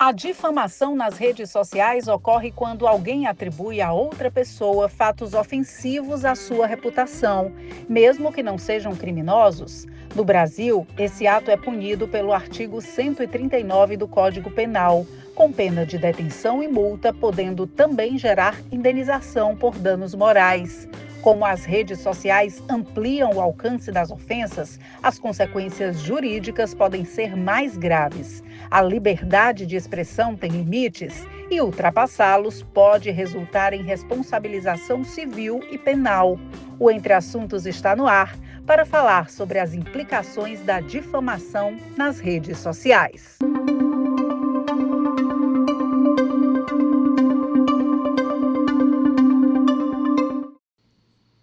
A difamação nas redes sociais ocorre quando alguém atribui a outra pessoa fatos ofensivos à sua reputação, mesmo que não sejam criminosos. No Brasil, esse ato é punido pelo artigo 139 do Código Penal, com pena de detenção e multa, podendo também gerar indenização por danos morais. Como as redes sociais ampliam o alcance das ofensas, as consequências jurídicas podem ser mais graves. A liberdade de expressão tem limites e ultrapassá-los pode resultar em responsabilização civil e penal. O Entre Assuntos está no ar para falar sobre as implicações da difamação nas redes sociais.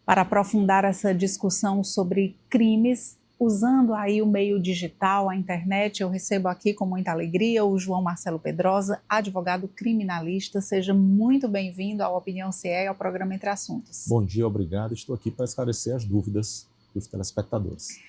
Para aprofundar essa discussão sobre crimes, usando aí o meio digital, a internet, eu recebo aqui com muita alegria o João Marcelo Pedrosa, advogado criminalista. Seja muito bem-vindo ao Opinião CE e ao programa Entre Assuntos. Bom dia, obrigado. Estou aqui para esclarecer as dúvidas dos telespectadores.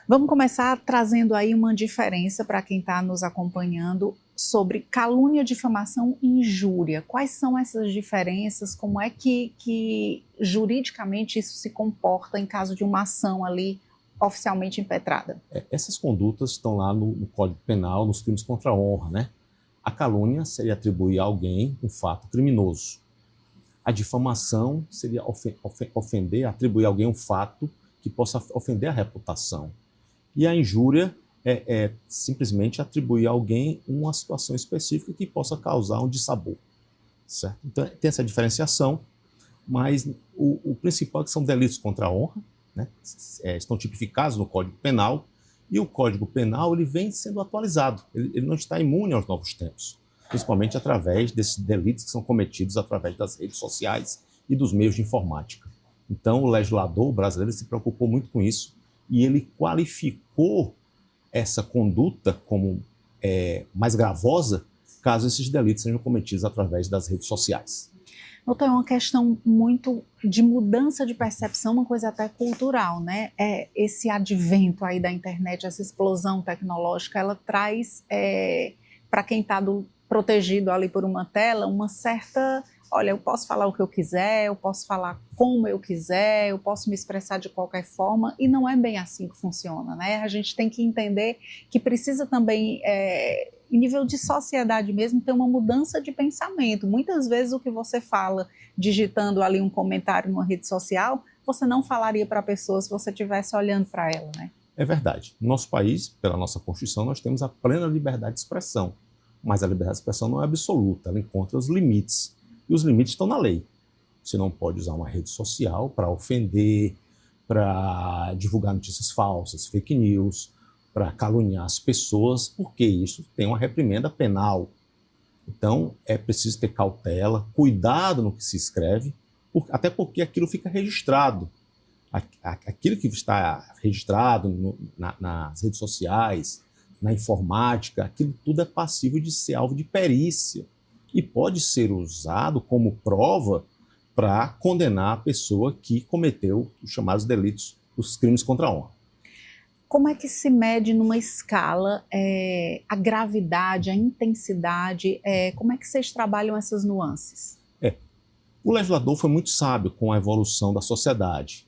Vamos começar trazendo aí uma diferença para quem está nos acompanhando sobre calúnia, difamação e injúria. Quais são essas diferenças? Como é que juridicamente isso se comporta em caso de uma ação ali oficialmente impetrada? Essas condutas estão lá no Código Penal, nos crimes contra a honra, né? A calúnia seria atribuir a alguém um fato criminoso. A difamação seria ofender, atribuir a alguém um fato que possa ofender a reputação. E a injúria é simplesmente atribuir a alguém uma situação específica que possa causar um dissabor, certo? Então tem essa diferenciação, mas o principal é que são delitos contra a honra, né? Estão tipificados no Código Penal, e o Código Penal ele vem sendo atualizado, ele não está imune aos novos tempos, principalmente através desses delitos que são cometidos através das redes sociais e dos meios de informática. Então o legislador brasileiro se preocupou muito com isso, e ele qualificou essa conduta como mais gravosa caso esses delitos sejam cometidos através das redes sociais. Doutor, é uma questão muito de mudança de percepção, uma coisa até cultural, né? Esse advento aí da internet, essa explosão tecnológica, ela traz para quem está protegido ali por uma tela, uma certa... Olha, eu posso falar o que eu quiser, eu posso falar como eu quiser, eu posso me expressar de qualquer forma, e não é bem assim que funciona, né? A gente tem que entender que precisa também, em nível de sociedade mesmo, ter uma mudança de pensamento. Muitas vezes o que você fala digitando ali um comentário numa rede social, você não falaria para a pessoa se você estivesse olhando para ela, né? É verdade. No nosso país, pela nossa Constituição, nós temos a plena liberdade de expressão, mas a liberdade de expressão não é absoluta, ela encontra os limites. E os limites estão na lei. Você não pode usar uma rede social para ofender, para divulgar notícias falsas, fake news, para caluniar as pessoas, porque isso tem uma reprimenda penal. Então, é preciso ter cautela, cuidado no que se escreve, até porque aquilo fica registrado. Aquilo que está registrado nas redes sociais, na informática, aquilo tudo é passível de ser alvo de perícia. E pode ser usado como prova para condenar a pessoa que cometeu os chamados delitos, os crimes contra a honra. Como é que se mede numa escala a gravidade, a intensidade, como é que vocês trabalham essas nuances? O legislador foi muito sábio com a evolução da sociedade.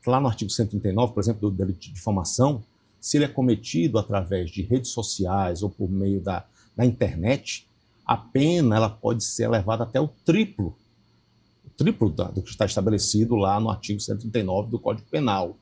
Lá no artigo 139, por exemplo, do delito de difamação, se ele é cometido através de redes sociais ou por meio da internet, a pena ela pode ser elevada até o triplo do que está estabelecido lá no artigo 139 do Código Penal.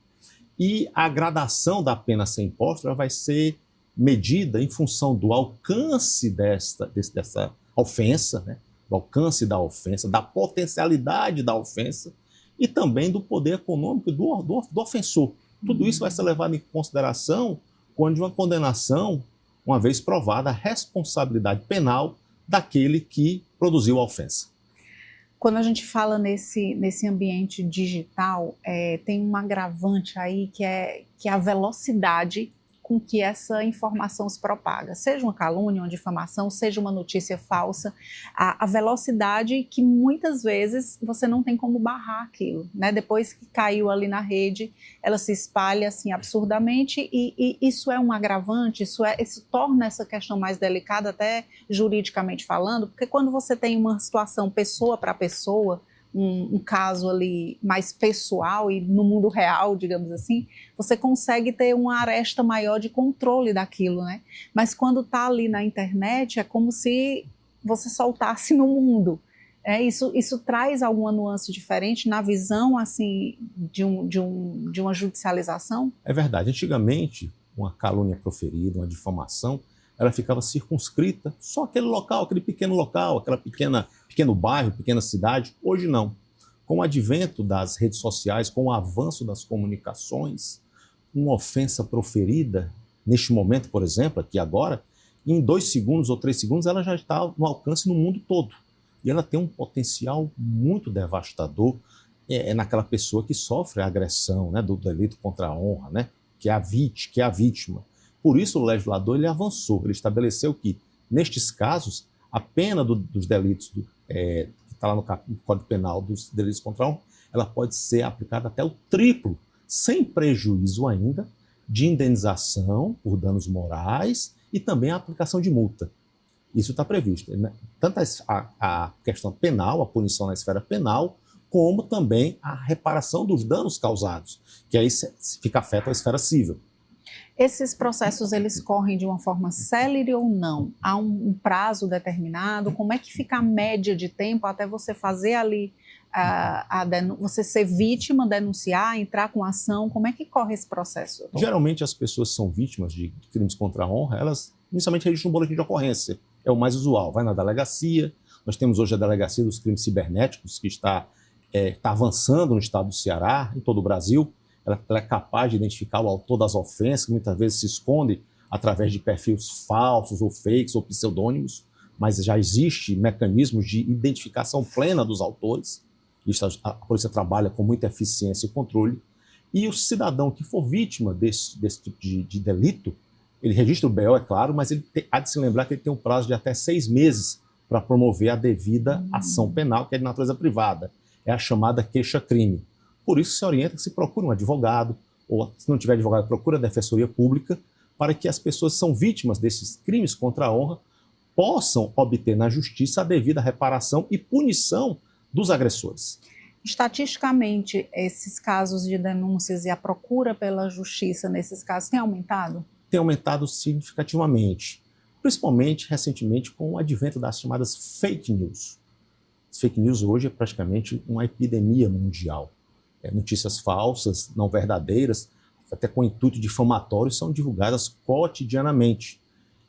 E a gradação da pena a ser imposta ela vai ser medida em função do alcance dessa ofensa, né? Do alcance da ofensa, da potencialidade da ofensa e também do poder econômico do ofensor. Tudo isso vai ser levado em consideração quando uma condenação, uma vez provada a responsabilidade penal daquele que produziu a ofensa. Quando a gente fala nesse ambiente digital, tem um agravante aí que é a velocidade com que essa informação se propaga, seja uma calúnia, uma difamação, seja uma notícia falsa, a velocidade que muitas vezes você não tem como barrar aquilo, né? Depois que caiu ali na rede, ela se espalha assim absurdamente e isso é um agravante, isso torna essa questão mais delicada até juridicamente falando, porque quando você tem uma situação pessoa para pessoa, um caso ali mais pessoal e no mundo real, digamos assim, você consegue ter uma aresta maior de controle daquilo, né? Mas quando está ali na internet, é como se você soltasse no mundo. Isso traz alguma nuance diferente na visão assim de uma judicialização? É verdade. Antigamente, uma calúnia proferida, uma difamação, ela ficava circunscrita só aquele local, aquele pequeno local, aquela pequeno bairro, pequena cidade. Hoje não. Com o advento das redes sociais, com o avanço das comunicações, uma ofensa proferida, neste momento, por exemplo, aqui agora, em 2 segundos ou 3 segundos, ela já está no alcance no mundo todo. E ela tem um potencial muito devastador naquela pessoa que sofre a agressão, né, do delito contra a honra, né, que é a vítima. Por isso o legislador ele avançou, ele estabeleceu que, nestes casos, a pena dos delitos que está lá no Código Penal dos delitos contra a honra, ela pode ser aplicada até o triplo, sem prejuízo ainda de indenização por danos morais e também a aplicação de multa. Isso está previsto, né? Tanto a questão penal, a punição na esfera penal, como também a reparação dos danos causados, que aí afeta a esfera civil. Esses processos, eles correm de uma forma célere ou não? Há um prazo determinado? Como é que fica a média de tempo até você fazer ali, você ser vítima, denunciar, entrar com ação? Como é que corre esse processo, doutor? Geralmente as pessoas que são vítimas de crimes contra a honra, elas inicialmente registram um boletim de ocorrência. É o mais usual. Vai na delegacia. Nós temos hoje a Delegacia dos Crimes Cibernéticos, que está avançando no estado do Ceará, em todo o Brasil. Ela é capaz de identificar o autor das ofensas, que muitas vezes se esconde através de perfis falsos ou fakes ou pseudônimos, mas já existe mecanismos de identificação plena dos autores. A polícia trabalha com muita eficiência e controle. E o cidadão que for vítima desse tipo de delito, ele registra o BO, é claro, mas ele há de se lembrar que ele tem um prazo de até 6 meses para promover a devida ação penal, que é de natureza privada. É a chamada queixa-crime. Por isso se orienta que se procure um advogado, ou se não tiver advogado, procure a Defensoria Pública, para que as pessoas que são vítimas desses crimes contra a honra possam obter na justiça a devida reparação e punição dos agressores. Estatisticamente, esses casos de denúncias e a procura pela justiça nesses casos tem aumentado? Tem aumentado significativamente, principalmente recentemente com o advento das chamadas fake news. As fake news hoje é praticamente uma epidemia mundial. Notícias falsas, não verdadeiras, até com intuito difamatório, são divulgadas cotidianamente.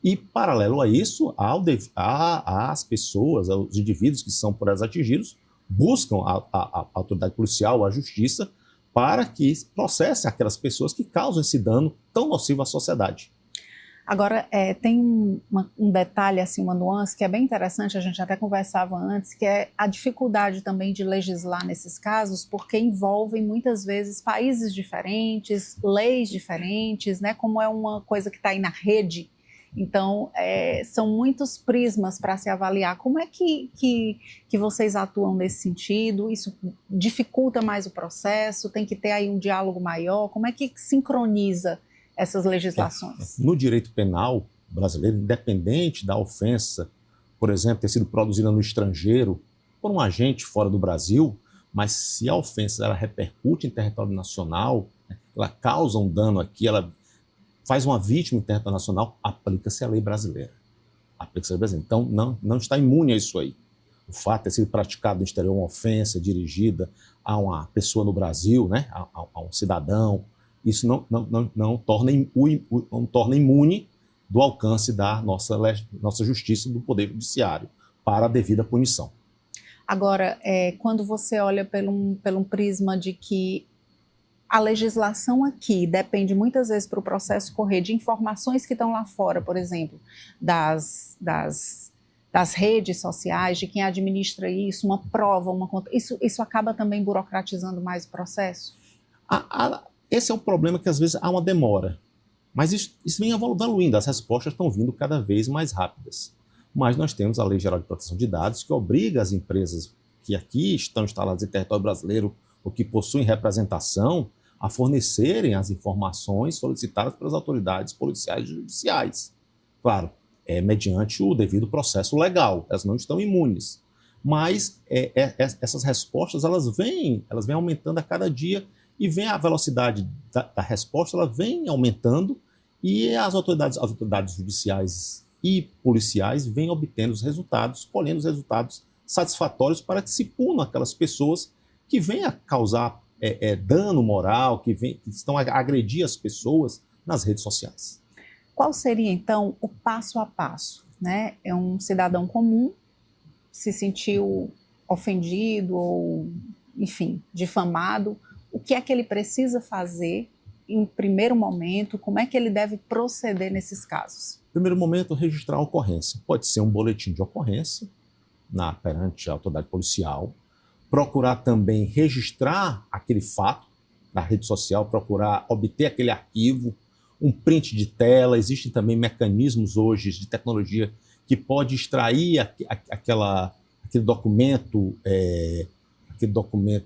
E, paralelo a isso, as pessoas, os indivíduos que são por elas atingidos, buscam a autoridade policial, a justiça, para que processem aquelas pessoas que causam esse dano tão nocivo à sociedade. Agora, tem um detalhe, assim, uma nuance que é bem interessante, a gente até conversava antes, que é a dificuldade também de legislar nesses casos, porque envolvem muitas vezes países diferentes, leis diferentes, né? Como é uma coisa que está aí na rede, então são muitos prismas para se avaliar. Como é que vocês atuam nesse sentido? Isso dificulta mais o processo? Tem que ter aí um diálogo maior? Como é que sincroniza essas legislações? No direito penal brasileiro, independente da ofensa, por exemplo, ter sido produzida no estrangeiro por um agente fora do Brasil, mas se a ofensa ela repercute em território nacional, ela causa um dano aqui, ela faz uma vítima em território nacional, aplica-se a lei brasileira. Aplica-se a lei brasileira. Então, não está imune a isso aí. O fato de ter sido praticado no exterior uma ofensa dirigida a uma pessoa no Brasil, né, a um cidadão, isso não torna imune do alcance da nossa justiça, do Poder Judiciário, para a devida punição. Agora, quando você olha pelo prisma de que a legislação aqui depende muitas vezes para o processo correr de informações que estão lá fora, por exemplo, das redes sociais, de quem administra isso, uma prova, isso acaba também burocratizando mais o processo? Esse é um problema que às vezes há uma demora. Mas isso vem evoluindo, as respostas estão vindo cada vez mais rápidas. Mas nós temos a Lei Geral de Proteção de Dados, que obriga as empresas que aqui estão instaladas em território brasileiro ou que possuem representação a fornecerem as informações solicitadas pelas autoridades policiais e judiciais. Claro, mediante o devido processo legal, elas não estão imunes. Mas essas respostas elas vêm aumentando a cada dia e vem a velocidade da resposta, ela vem aumentando e as autoridades judiciais e policiais vêm obtendo os resultados, colhendo os resultados satisfatórios para que se punam aquelas pessoas que vêm a causar dano moral, que estão a agredir as pessoas nas redes sociais. Qual seria, então, o passo a passo, né? É um cidadão comum, se sentiu ofendido ou, enfim, difamado. O que é que ele precisa fazer em primeiro momento? Como é que ele deve proceder nesses casos? No primeiro momento, registrar a ocorrência. Pode ser um boletim de ocorrência perante a autoridade policial. Procurar também registrar aquele fato na rede social, procurar obter aquele arquivo, um print de tela. Existem também mecanismos hoje de tecnologia que pode extrair aquele documento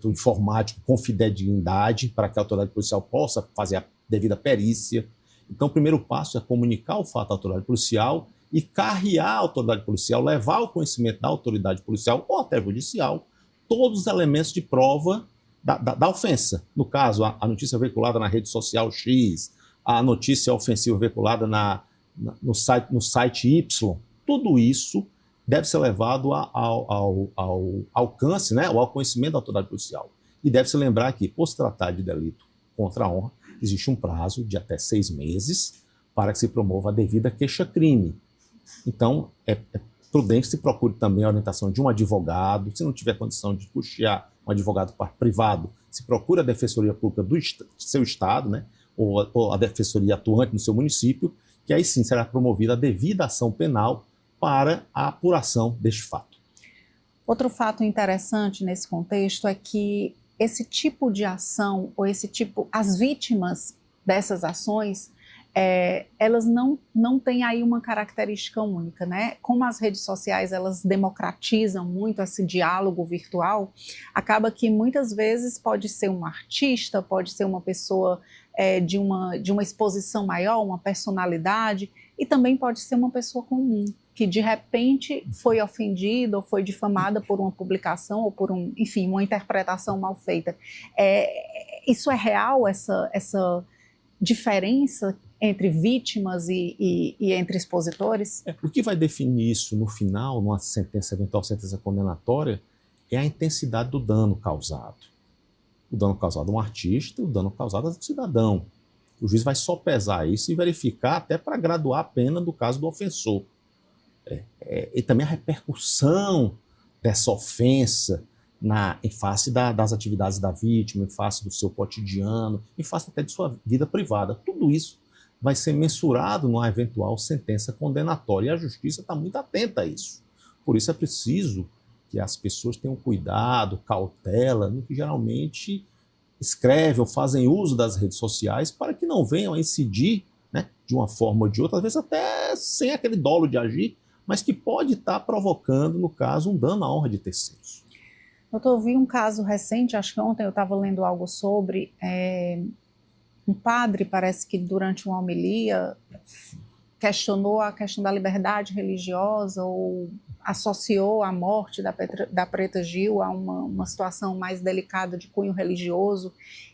informático com fidedigndade para que a autoridade policial possa fazer a devida perícia. Então, o primeiro passo é comunicar o fato à autoridade policial e carrear a autoridade policial, levar ao conhecimento da autoridade policial ou até judicial todos os elementos de prova da ofensa. No caso, a notícia veiculada na rede social X, a notícia ofensiva veiculada no site Y, tudo isso deve ser levado ao alcance, né, ao conhecimento da autoridade policial. E deve-se lembrar que, por se tratar de delito contra a honra, existe um prazo de até 6 meses para que se promova a devida queixa-crime. Então, é prudente que se procure também a orientação de um advogado. Se não tiver condição de custear um advogado privado, se procura a Defensoria Pública do seu estado, né, ou a Defensoria atuante no seu município, que aí sim será promovida a devida ação penal para a apuração deste fato. Outro fato interessante nesse contexto é que esse tipo de ação, ou as vítimas dessas ações, elas não têm aí uma característica única, né? Como as redes sociais, elas democratizam muito esse diálogo virtual, acaba que muitas vezes pode ser um artista, pode ser uma pessoa de uma exposição maior, uma personalidade, e também pode ser uma pessoa comum, que de repente foi ofendida ou foi difamada por uma publicação ou por enfim, uma interpretação mal feita. Isso é real, essa diferença entre vítimas e entre expositores? O que vai definir isso no final, numa eventual sentença condenatória, é a intensidade do dano causado. O dano causado a um artista, o dano causado a um cidadão. O juiz vai só pesar isso e verificar até para graduar a pena do caso do ofensor. E também a repercussão dessa ofensa em face das atividades da vítima, em face do seu cotidiano, em face até de sua vida privada. Tudo isso vai ser mensurado numa eventual sentença condenatória. E a justiça está muito atenta a isso. Por isso é preciso que as pessoas tenham cuidado, cautela, no que geralmente escrevem ou fazem uso das redes sociais para que não venham a incidir, né, de uma forma ou de outra, às vezes até sem aquele dolo de agir, mas que pode estar provocando, no caso, um dano à honra de terceiros. Eu vi um caso recente, acho que ontem eu estava lendo algo sobre um padre, parece que durante uma homilia, questionou a questão da liberdade religiosa ou associou a morte da Preta Gil a uma situação mais delicada de cunho religioso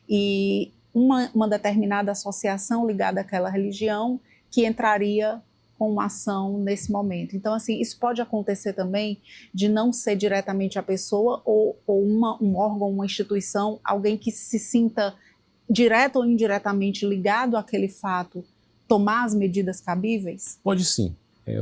e uma determinada associação ligada àquela religião que entraria com uma ação nesse momento. Então, assim, isso pode acontecer também de não ser diretamente a pessoa ou um órgão, uma instituição, alguém que se sinta direto ou indiretamente ligado àquele fato, tomar as medidas cabíveis? Pode sim.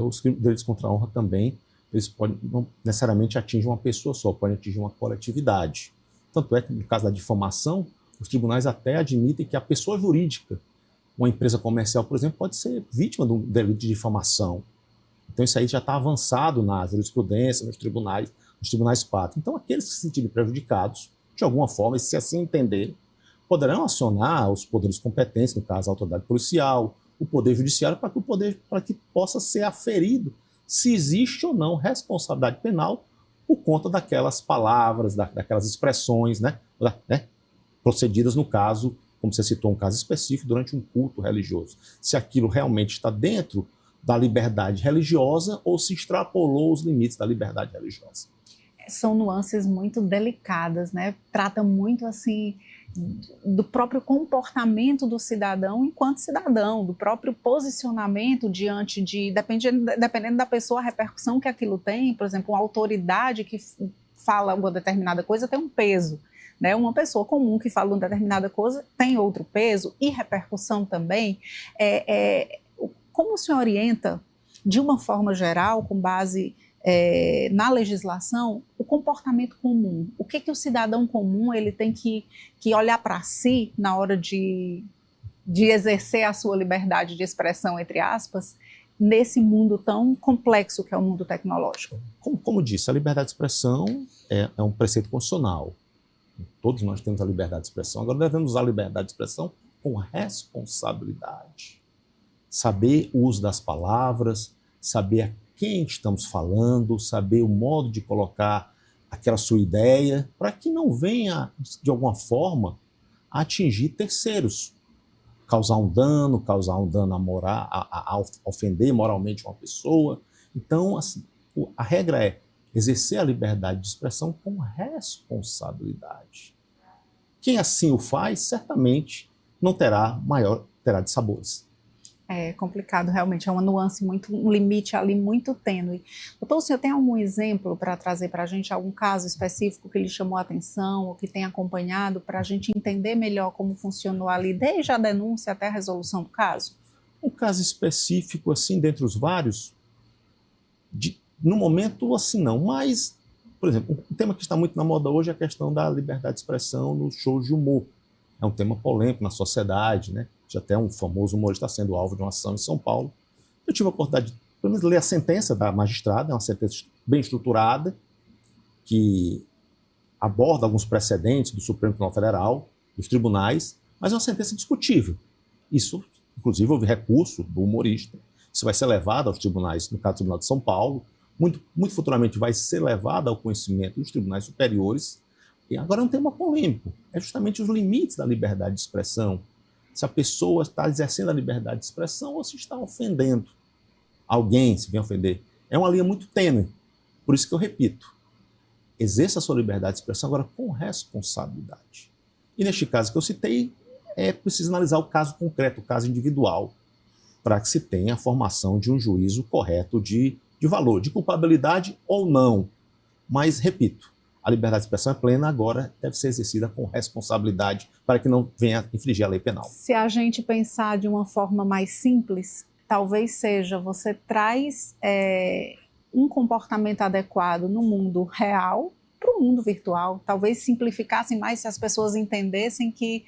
Os delitos contra a honra também, eles não necessariamente atingem uma pessoa só, podem atingir uma coletividade. Tanto é que, no caso da difamação, os tribunais até admitem que a pessoa jurídica, uma empresa comercial, por exemplo, pode ser vítima de um delito de difamação. Então isso aí já está avançado na jurisprudência, nos tribunais pátrios. Então aqueles que se sentirem prejudicados, de alguma forma, e se assim entenderem, poderão acionar os poderes competentes, no caso a autoridade policial, o Poder Judiciário para que possa ser aferido se existe ou não responsabilidade penal por conta daquelas palavras, daquelas expressões, né, procedidas no caso, como você citou, um caso específico, durante um culto religioso. Se aquilo realmente está dentro da liberdade religiosa ou se extrapolou os limites da liberdade religiosa. São nuances muito delicadas, né? Trata muito assim do próprio comportamento do cidadão enquanto cidadão, do próprio posicionamento diante de, dependendo da pessoa, a repercussão que aquilo tem. Por exemplo, uma autoridade que fala uma determinada coisa tem um peso, né? Uma pessoa comum que fala uma determinada coisa tem outro peso e repercussão também. Como o senhor orienta, de uma forma geral, com base na legislação, o comportamento comum? O que o cidadão comum ele tem que olhar para si na hora de exercer a sua liberdade de expressão, entre aspas, nesse mundo tão complexo que é o mundo tecnológico? Como disse, a liberdade de expressão é um preceito constitucional. Todos nós temos a liberdade de expressão. Agora devemos usar a liberdade de expressão com responsabilidade. Saber o uso das palavras, saber a quem estamos falando, saber o modo de colocar aquela sua ideia, para que não venha, de alguma forma, a atingir terceiros, causar um dano a ofender moralmente uma pessoa. Então, assim, a regra é exercer a liberdade de expressão com responsabilidade. Quem assim o faz, certamente não terá de sabores. É complicado, realmente, é uma nuance, um limite ali muito tênue. Doutor, o senhor tem algum exemplo para trazer para a gente, algum caso específico que lhe chamou a atenção, ou que tem acompanhado, para a gente entender melhor como funcionou ali, desde a denúncia até a resolução do caso? Um caso específico, assim, dentre os vários, no momento, assim, não, mas, por exemplo, um tema que está muito na moda hoje é a questão da liberdade de expressão nos shows de humor. É um tema polêmico na sociedade, né? Já até um famoso humorista está sendo alvo de uma ação em São Paulo. Eu tive a oportunidade de, pelo menos, ler a sentença da magistrada, é uma sentença bem estruturada, que aborda alguns precedentes do Supremo Tribunal Federal, dos tribunais, mas é uma sentença discutível. Isso, inclusive, houve recurso do humorista. Isso vai ser levado aos tribunais, no caso do Tribunal de São Paulo, muito futuramente vai ser levado ao conhecimento dos tribunais superiores. E agora é um tema polêmico, é justamente os limites da liberdade de expressão. Se a pessoa está exercendo a liberdade de expressão ou se está ofendendo alguém, se vem ofender. É uma linha muito tênue. Por isso que eu repito, exerça a sua liberdade de expressão agora com responsabilidade. E neste caso que eu citei, é preciso analisar o caso concreto, o caso individual, para que se tenha a formação de um juízo correto de valor, de culpabilidade ou não. Mas, repito, a liberdade de expressão é plena, agora deve ser exercida com responsabilidade para que não venha infringir a lei penal. Se a gente pensar de uma forma mais simples, talvez seja, você traz um comportamento adequado no mundo real para o mundo virtual. Talvez simplificassem mais se as pessoas entendessem que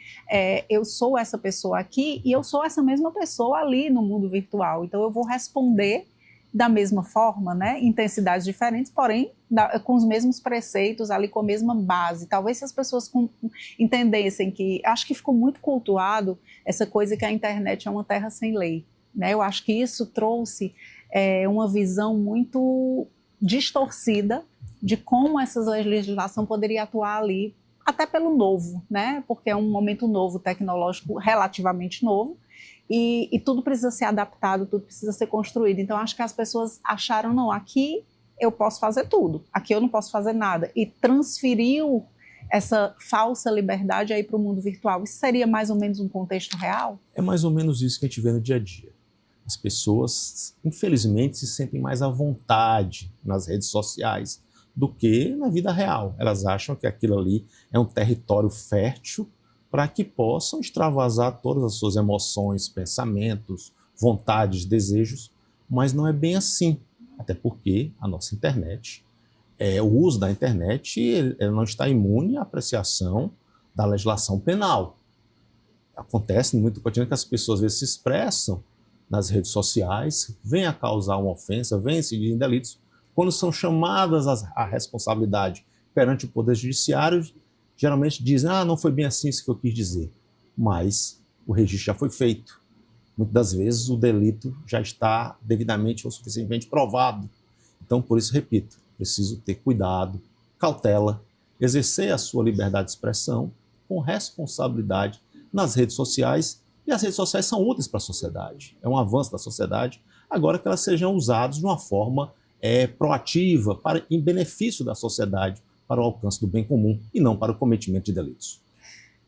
eu sou essa pessoa aqui e eu sou essa mesma pessoa ali no mundo virtual. Então eu vou responder da mesma forma, né? Intensidades diferentes, porém com os mesmos preceitos ali, com a mesma base. Talvez se as pessoas entendessem que, acho que ficou muito cultuado essa coisa que a internet é uma terra sem lei, né? Eu acho que isso trouxe uma visão muito distorcida de como essa legislação poderia atuar ali, até pelo novo, né? Porque é um momento novo, tecnológico relativamente novo, e tudo precisa ser adaptado, tudo precisa ser construído. Então, acho que as pessoas acharam, não, aqui eu posso fazer tudo, aqui eu não posso fazer nada, e transferiu essa falsa liberdade aí para o mundo virtual. Isso seria mais ou menos um contexto real? É mais ou menos isso que a gente vê no dia a dia. As pessoas, infelizmente, se sentem mais à vontade nas redes sociais do que na vida real. Elas acham que aquilo ali é um território fértil para que possam extravasar todas as suas emoções, pensamentos, vontades, desejos, mas não é bem assim, até porque a nossa internet, o uso da internet, ele não está imune à apreciação da legislação penal. Acontece no muito cotidiano que as pessoas às vezes se expressam nas redes sociais, vêm a causar uma ofensa, vêm a incidir em delitos, quando são chamadas à responsabilidade perante o Poder Judiciário, geralmente dizem, não foi bem assim isso que eu quis dizer, mas o registro já foi feito. muitas das vezes o delito já está devidamente ou suficientemente provado. Então, por isso, repito, preciso ter cuidado, cautela, exercer a sua liberdade de expressão com responsabilidade nas redes sociais, e as redes sociais são úteis para a sociedade, é um avanço da sociedade, agora que elas sejam usadas de uma forma proativa, em benefício da sociedade, para o alcance do bem comum e não para o cometimento de delitos.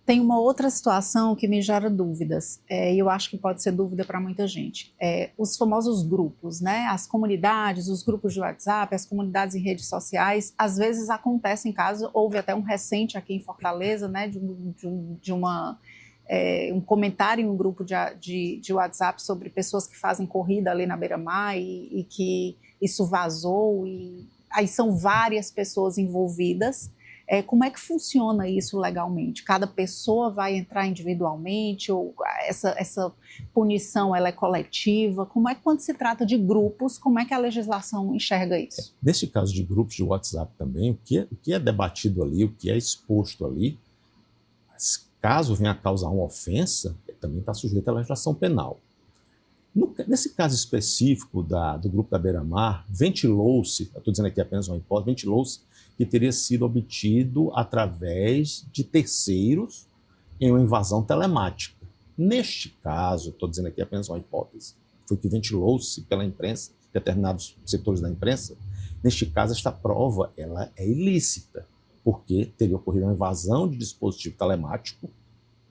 Tem uma outra situação que me gera dúvidas, e eu acho que pode ser dúvida para muita gente. Os famosos grupos, né? As comunidades, os grupos de WhatsApp, as comunidades em redes sociais, às vezes acontecem casos, houve até um recente aqui em Fortaleza, né? Um comentário em um grupo de WhatsApp sobre pessoas que fazem corrida ali na beira-mar e que isso vazou, e aí são várias pessoas envolvidas. Como é que funciona isso legalmente? Cada pessoa vai entrar individualmente ou essa punição ela é coletiva? Como é que, quando se trata de grupos, como é que a legislação enxerga isso? Neste caso de grupos de WhatsApp também, o que é debatido ali, o que é exposto ali, caso venha a causar uma ofensa, também está sujeito à legislação penal. Nesse caso específico do grupo da Beira-Mar, ventilou-se, eu estou dizendo aqui apenas uma hipótese, ventilou-se que teria sido obtido através de terceiros em uma invasão telemática. Neste caso, estou dizendo aqui apenas uma hipótese, foi que ventilou-se pela imprensa, determinados setores da imprensa. Neste caso, esta prova ela é ilícita, porque teria ocorrido uma invasão de dispositivo telemático,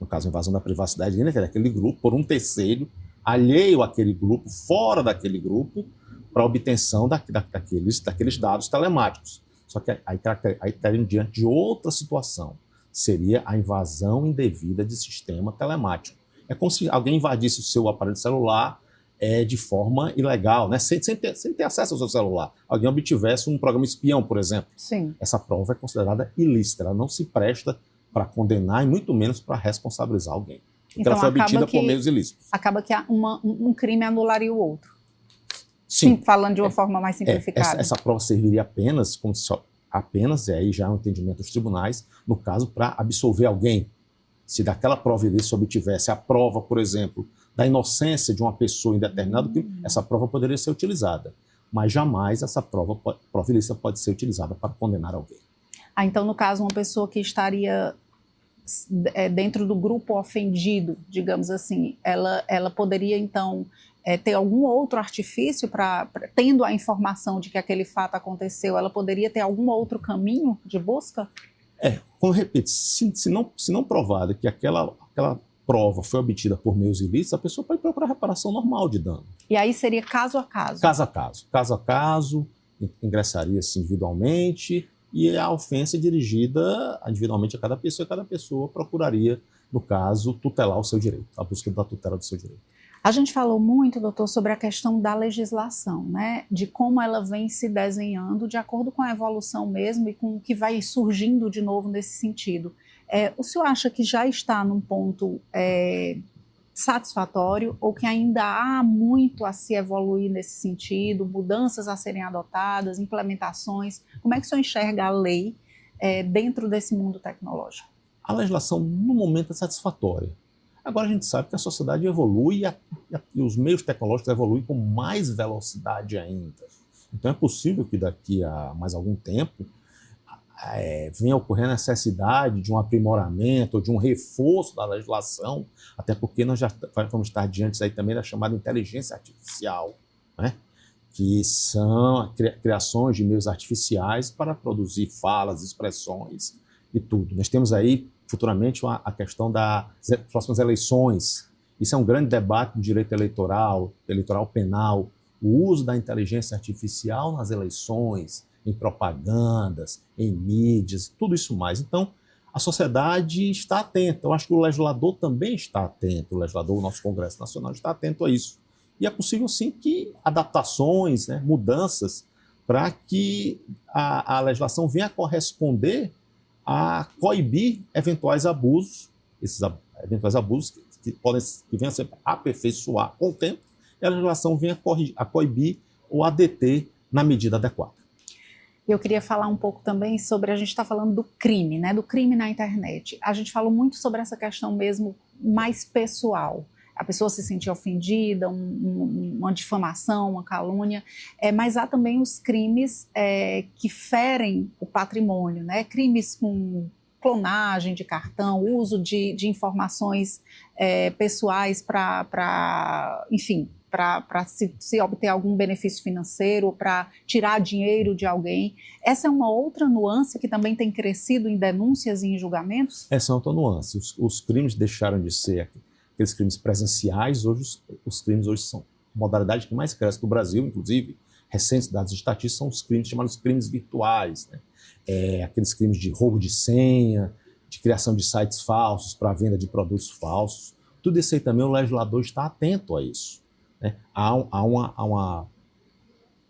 no caso, a invasão da privacidade daquele grupo, por um terceiro, alheio àquele grupo, fora daquele grupo, para obtenção daqueles dados telemáticos. Só que aí estaríamos diante de outra situação, seria a invasão indevida de sistema telemático. É como se alguém invadisse o seu aparelho celular de forma ilegal, né? sem ter acesso ao seu celular. Alguém obtivesse um programa espião, por exemplo. Sim. Essa prova é considerada ilícita, ela não se presta para condenar e muito menos para responsabilizar alguém. Porque então, ela foi obtida por meios ilícitos. Acaba que um crime anularia o outro. Sim, falando de uma forma mais simplificada. Essa prova serviria apenas, e aí já é um entendimento dos tribunais, no caso, para absolver alguém. Se daquela prova ilícita obtivesse a prova, por exemplo, da inocência de uma pessoa em determinado crime, essa prova poderia ser utilizada. Mas jamais essa prova ilícita pode ser utilizada para condenar alguém. Então, no caso, uma pessoa que estaria dentro do grupo ofendido, digamos assim, ela poderia, então, ter algum outro artifício tendo a informação de que aquele fato aconteceu, ela poderia ter algum outro caminho de busca? Como eu repito, se não provado que aquela prova foi obtida por meios ilícitos, a pessoa pode procurar reparação normal de dano. E aí seria caso a caso? Caso a caso, ingressaria-se individualmente, e a ofensa é dirigida individualmente a cada pessoa, e cada pessoa procuraria, no caso, tutelar o seu direito, a busca da tutela do seu direito. A gente falou muito, doutor, sobre a questão da legislação, né? De como ela vem se desenhando de acordo com a evolução mesmo e com o que vai surgindo de novo nesse sentido. O senhor acha que já está num ponto satisfatório ou que ainda há muito a se evoluir nesse sentido, mudanças a serem adotadas, implementações? Como é que o senhor enxerga a lei dentro desse mundo tecnológico? A legislação, no momento, é satisfatória. Agora a gente sabe que a sociedade evolui e os meios tecnológicos evoluem com mais velocidade ainda. Então é possível que daqui a mais algum tempo venha a ocorrer a necessidade de um aprimoramento ou de um reforço da legislação, até porque nós já vamos estar diante aí também da chamada inteligência artificial, né? Que são criações de meios artificiais para produzir falas, expressões e tudo. Nós temos aí futuramente a questão das próximas eleições. Isso é um grande debate do direito eleitoral penal, o uso da inteligência artificial nas eleições, em propagandas, em mídias, tudo isso mais. Então, a sociedade está atenta. Eu acho que o legislador também está atento, o nosso Congresso Nacional está atento a isso. E é possível, sim, que adaptações, né, mudanças, para que a legislação venha a corresponder a coibir eventuais abusos, esses eventuais abusos que venham a ser aperfeiçoar com o tempo, e a legislação venha a coibir ou a deter na medida adequada. Eu queria falar um pouco também sobre, a gente está falando do crime, né, do crime na internet. A gente falou muito sobre essa questão mesmo mais pessoal. a pessoa se sentir ofendida, uma difamação, uma calúnia, mas há também os crimes que ferem o patrimônio, né? Crimes com clonagem de cartão, uso de informações pessoais para enfim, para se obter algum benefício financeiro, para tirar dinheiro de alguém. Essa é uma outra nuance que também tem crescido em denúncias e em julgamentos? Essa é outra nuance. Os crimes deixaram de ser aqueles crimes presenciais, hoje os crimes hoje são a modalidade que mais cresce no Brasil, inclusive, recentes dados estatísticos, são os crimes chamados crimes virtuais, né? Aqueles crimes de roubo de senha, de criação de sites falsos para venda de produtos falsos. Tudo isso aí também o legislador está atento a isso, né? Há uma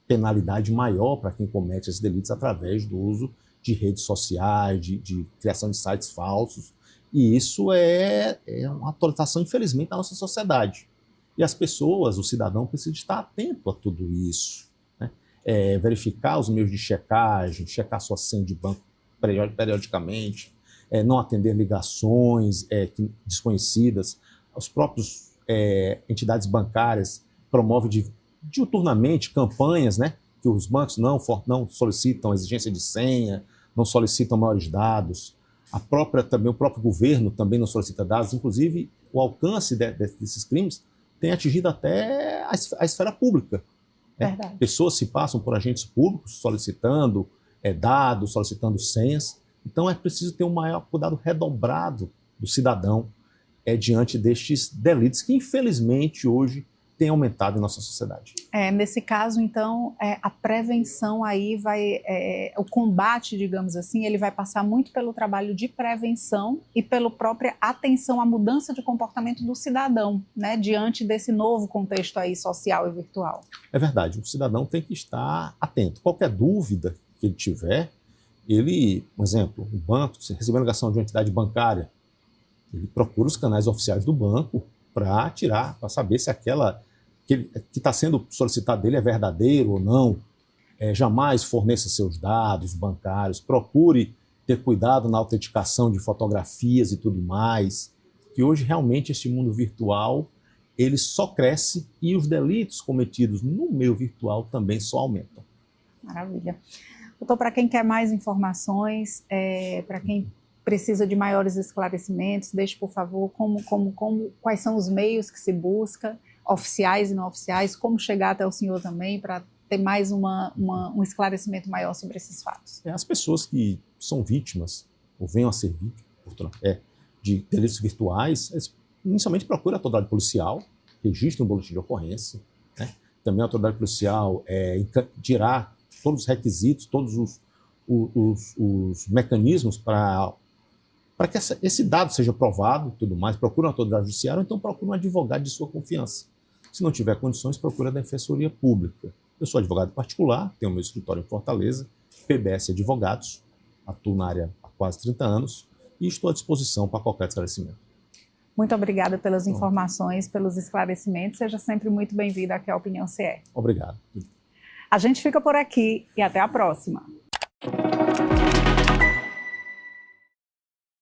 penalidade maior para quem comete esses delitos através do uso de redes sociais, de criação de sites falsos. E isso é uma atualização, infelizmente, da nossa sociedade. E as pessoas, o cidadão, precisa estar atento a tudo isso, né? Verificar os meios de checagem, checar sua senha de banco periodicamente, não atender ligações desconhecidas. Os próprios entidades bancárias promovem diuturnamente campanhas, né, que os bancos não solicitam exigência de senha, não solicitam maiores dados. Também o próprio governo também não solicita dados. Inclusive, o alcance desses crimes tem atingido até a esfera pública. Verdade. Pessoas se passam por agentes públicos solicitando dados, solicitando senhas. Então é preciso ter um maior cuidado redobrado do cidadão diante destes delitos que, infelizmente, hoje tem aumentado em nossa sociedade. Nesse caso, então, a prevenção aí o combate, digamos assim, ele vai passar muito pelo trabalho de prevenção e pela própria atenção à mudança de comportamento do cidadão, né, diante desse novo contexto aí social e virtual. É verdade, o cidadão tem que estar atento. Qualquer dúvida que ele tiver, por exemplo, o banco, se receber uma ligação de uma entidade bancária, ele procura os canais oficiais do banco para saber se aquela que está sendo solicitado dele é verdadeiro ou não. Jamais forneça seus dados bancários, procure ter cuidado na autenticação de fotografias e tudo mais, que hoje realmente esse mundo virtual ele só cresce e os delitos cometidos no meio virtual também só aumentam. Maravilha. Doutor, para quem quer mais informações, para quem precisa de maiores esclarecimentos, deixe, por favor, quais são os meios que se busca, oficiais e não oficiais, como chegar até o senhor também para ter mais um esclarecimento maior sobre esses fatos. As pessoas que são vítimas, ou venham a ser vítimas de delitos virtuais, inicialmente procuram a autoridade policial, registra um boletim de ocorrência, né? Também a autoridade policial dirá todos os requisitos, todos os mecanismos para que esse dado seja provado e tudo mais. Procura uma autoridade judiciária, ou então procura um advogado de sua confiança. Se não tiver condições, procura a Defensoria Pública. Eu sou advogado particular, tenho meu escritório em Fortaleza, PBS Advogados, atuo na área há quase 30 anos e estou à disposição para qualquer esclarecimento. Muito obrigada pelas informações, pelos esclarecimentos. Seja sempre muito bem-vindo aqui à Opinião CE. Obrigado. A gente fica por aqui e até a próxima.